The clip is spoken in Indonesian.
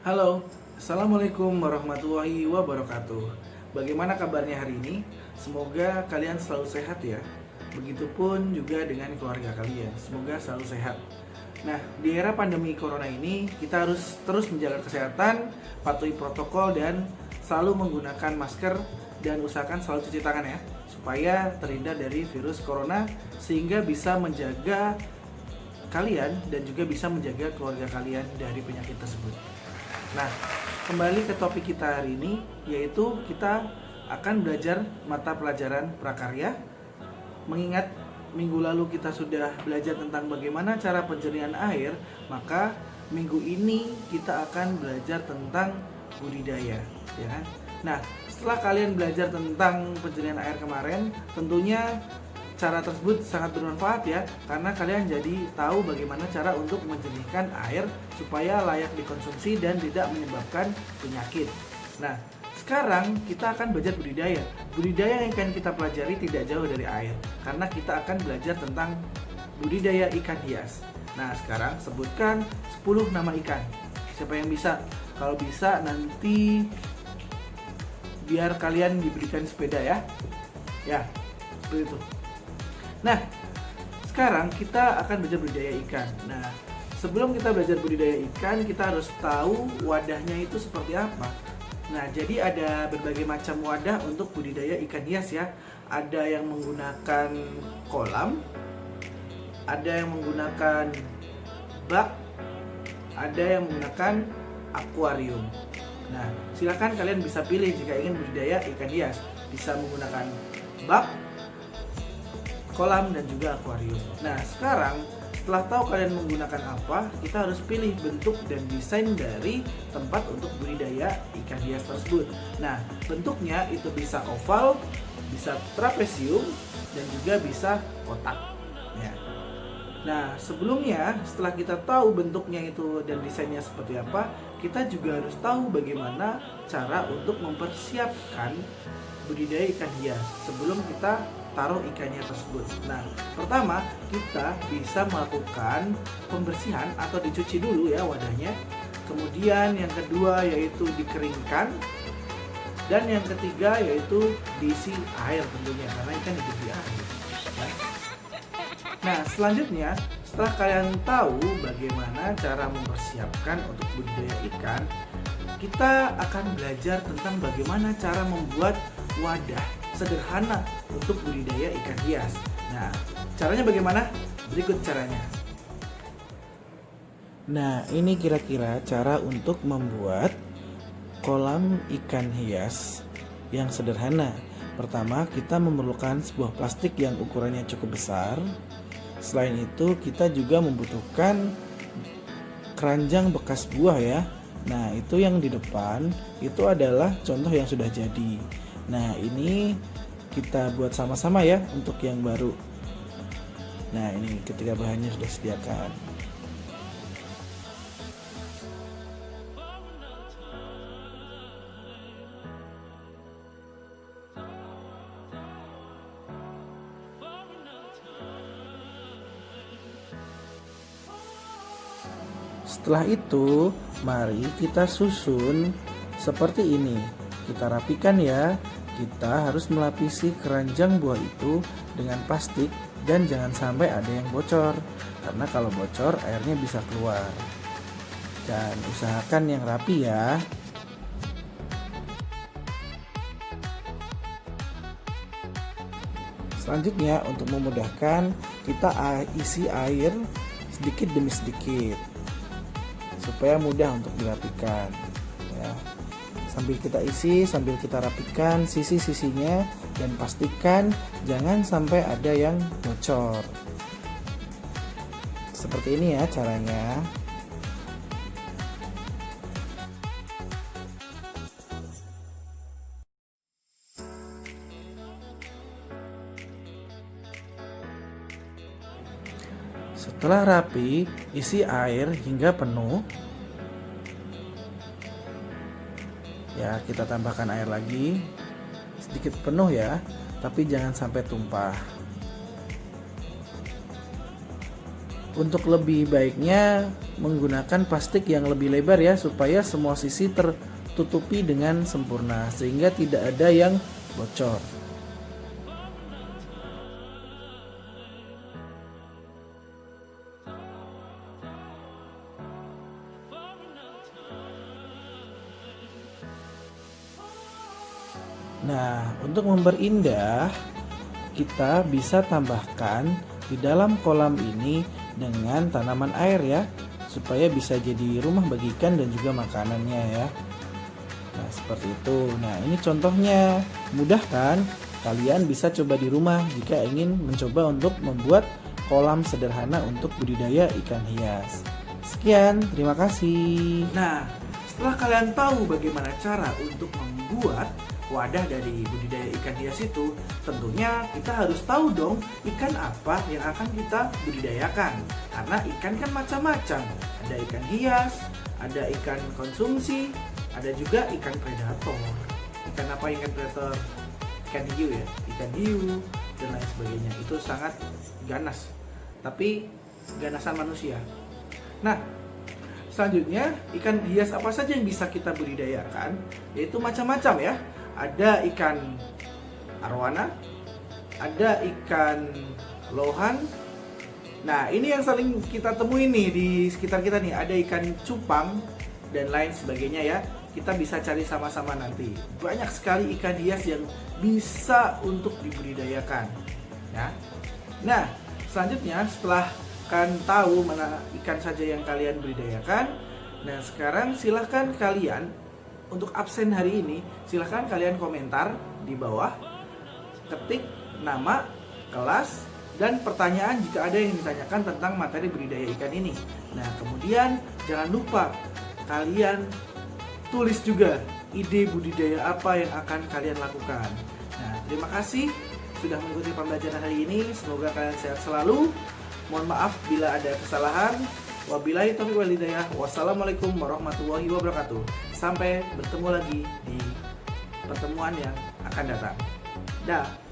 Halo, Assalamualaikum warahmatullahi wabarakatuh. Bagaimana kabarnya hari ini? Semoga kalian selalu sehat ya. Begitupun juga dengan keluarga kalian, semoga selalu sehat. Nah, di era pandemi corona ini kita harus terus menjaga kesehatan, patuhi protokol dan selalu menggunakan masker dan usahakan selalu cuci tangan ya, supaya terhindar dari virus corona sehingga bisa menjaga kalian dan juga bisa menjaga keluarga kalian dari penyakit tersebut. Nah, kembali ke topik kita hari ini, yaitu kita akan belajar mata pelajaran prakarya. Mengingat minggu lalu kita sudah belajar tentang bagaimana cara penjernihan air, maka minggu ini kita akan belajar tentang budidaya, ya kan? Nah, setelah kalian belajar tentang penjernihan air kemarin, tentunya cara tersebut sangat bermanfaat ya, karena kalian jadi tahu bagaimana cara untuk menjernihkan air supaya layak dikonsumsi dan tidak menyebabkan penyakit. Nah, sekarang kita akan belajar budidaya. Budidaya yang akan kita pelajari tidak jauh dari air, karena kita akan belajar tentang budidaya ikan hias. Nah, sekarang sebutkan 10 nama ikan. Siapa yang bisa? Kalau bisa nanti biar kalian diberikan sepeda ya. Ya, seperti itu. Nah, sekarang kita akan belajar budidaya ikan. Nah, sebelum kita belajar budidaya ikan, kita harus tahu wadahnya itu seperti apa. Nah, jadi ada berbagai macam wadah untuk budidaya ikan hias ya. Ada yang menggunakan kolam, ada yang menggunakan bak, ada yang menggunakan akuarium. Nah, silakan kalian bisa pilih jika ingin budidaya ikan hias. Bisa menggunakan bak, kolam, dan juga akuarium. Nah, sekarang setelah tahu kalian menggunakan apa, kita harus pilih bentuk dan desain dari tempat untuk budidaya ikan hias tersebut. Nah, bentuknya itu bisa oval, bisa trapesium, dan juga bisa kotak. Ya. Nah, sebelumnya setelah kita tahu bentuknya itu dan desainnya seperti apa, kita juga harus tahu bagaimana cara untuk mempersiapkan budidaya ikan hias sebelum kita taruh ikannya tersebut. Nah, pertama kita bisa melakukan pembersihan atau dicuci dulu ya wadahnya. Kemudian yang kedua yaitu dikeringkan. Dan yang ketiga yaitu diisi air tentunya, karena ikan hidup di air. Nah, selanjutnya setelah kalian tahu bagaimana cara mempersiapkan untuk budidaya ikan, kita akan belajar tentang bagaimana cara membuat wadah sederhana untuk budidaya ikan hias. Nah, caranya bagaimana? Berikut caranya. Nah, ini kira-kira cara untuk membuat kolam ikan hias yang sederhana. Pertama, kita memerlukan sebuah plastik yang ukurannya cukup besar. Selain itu, kita juga membutuhkan keranjang bekas buah ya. Nah, itu yang di depan itu adalah contoh yang sudah jadi. Nah, ini kita buat sama-sama ya untuk yang baru. Nah, ini ketika bahannya sudah disediakan. Setelah itu, mari kita susun seperti ini. Kita rapikan ya. Kita harus melapisi keranjang buah itu dengan plastik dan jangan sampai ada yang bocor, karena kalau bocor airnya bisa keluar. Dan usahakan yang rapi ya. Selanjutnya, untuk memudahkan, kita isi air sedikit demi sedikit supaya mudah untuk dirapikan ya. Sambil kita isi, sambil kita rapikan sisi-sisinya dan pastikan jangan sampai ada yang bocor. Seperti ini ya caranya. Setelah rapi, isi air hingga penuh. Ya, kita tambahkan air lagi sedikit penuh ya, tapi jangan sampai tumpah. Untuk lebih baiknya menggunakan plastik yang lebih lebar ya, supaya semua sisi tertutupi dengan sempurna sehingga tidak ada yang bocor. Nah, untuk memperindah, kita bisa tambahkan di dalam kolam ini dengan tanaman air ya, supaya bisa jadi rumah bagi ikan dan juga makanannya ya. Nah, seperti itu. Nah, ini contohnya. Mudah kan? Kalian bisa coba di rumah jika ingin mencoba untuk membuat kolam sederhana untuk budidaya ikan hias. Sekian, terima kasih. Nah, setelah kalian tahu bagaimana cara untuk membuat wadah dari budidaya ikan hias itu, tentunya kita harus tahu dong ikan apa yang akan kita budidayakan. Karena ikan kan macam-macam. Ada ikan hias, ada ikan konsumsi, ada juga ikan predator. Ikan apa ikan predator? Ikan hiu ya, ikan hiu dan lain sebagainya. Itu sangat ganas, tapi ganasan manusia. Nah, selanjutnya ikan hias apa saja yang bisa kita budidayakan? Yaitu macam-macam ya. Ada ikan arwana, ada ikan lohan. Nah, ini yang saling kita temui nih di sekitar kita nih. Ada ikan cupang dan lain sebagainya ya. Kita bisa cari sama-sama nanti. Banyak sekali ikan hias yang bisa untuk dibudidayakan ya. Nah, selanjutnya setelah kalian tahu mana ikan saja yang kalian budidayakan, nah sekarang silahkan kalian untuk absen hari ini, silahkan kalian komentar di bawah, ketik nama, kelas, dan pertanyaan jika ada yang ditanyakan tentang materi budidaya ikan ini. Nah, kemudian jangan lupa kalian tulis juga ide budidaya apa yang akan kalian lakukan. Nah, terima kasih sudah mengikuti pembelajaran hari ini. Semoga kalian sehat selalu. Mohon maaf bila ada kesalahan. Wabillahi taufiq wal hidayah. Wassalamualaikum warahmatullahi wabarakatuh. Sampai bertemu lagi di pertemuan yang akan datang. Dah.